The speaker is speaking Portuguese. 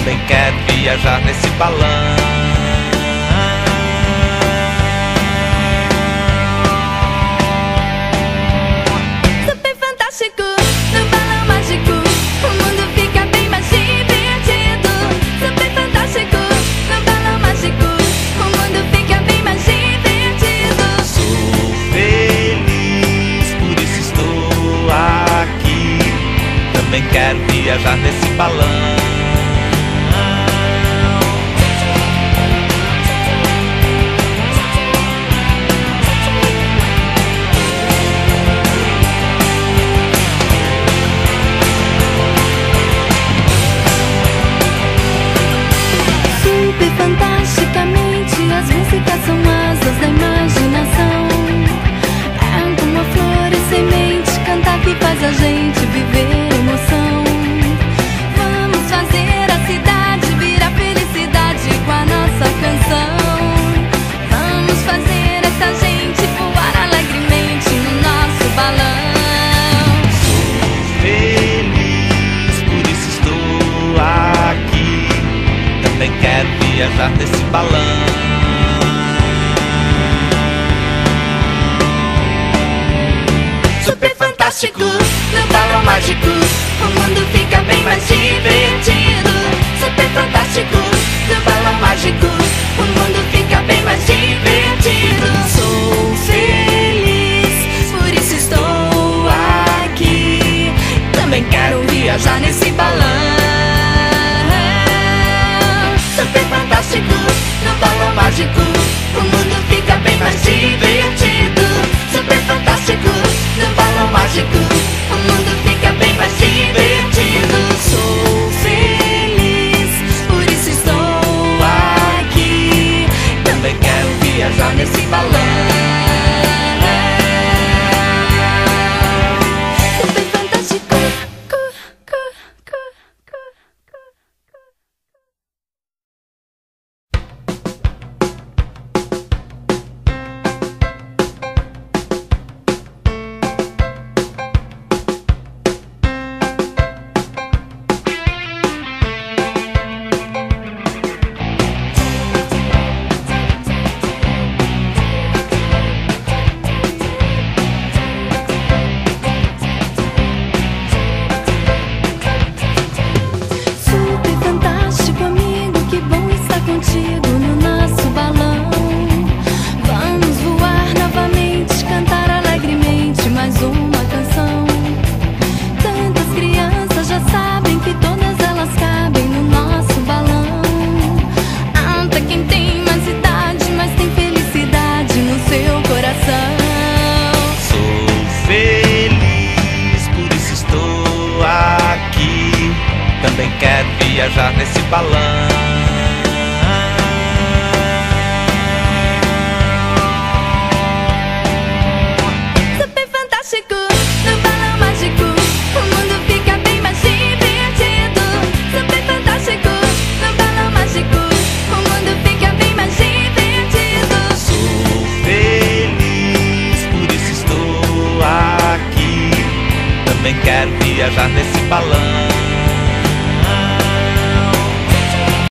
também quero viajar nesse balão. Super fantástico, no balão mágico, o mundo fica bem mais divertido. Super fantástico, no balão mágico, o mundo fica bem mais divertido. Sou feliz, por isso estou aqui. Também quero viajar nesse balão. Fantasticamente, as músicas são asas da imaginação. É como a flor e semente, cantar que faz a gente viver emoção. Vamos fazer a cidade virar felicidade com a nossa canção. Vamos fazer essa gente voar alegremente no nosso balão. Sou feliz, por isso estou aqui. Também quero viajar nesse balão. Super fantástico, no balão mágico, o mundo fica bem mais divertido. Super fantástico, no balão mágico, o mundo fica bem mais divertido. Sou feliz, por isso estou aqui. Também quero viajar nesse balão. Super fantástico, no balão mágico, o mundo fica bem mais divertido. Super fantástico, no balão mágico, o mundo fica bem mais divertido. Sou feliz, por isso estou aqui. Também quero viajar nesse balão. Super fantástico, contigo no nosso balão. Vamos voar novamente, cantar alegremente mais uma canção. Tantas crianças já sabem que todas elas cabem no nosso balão. Até quem tem mais idade, mas tem felicidade no seu coração. Sou feliz, por isso estou aqui. Também quero viajar nesse balão. No balão mágico, o mundo fica bem mais divertido. Super fantástico, no balão mágico, o mundo fica bem mais divertido. Sou feliz, por isso estou aqui. Também quero viajar nesse balão.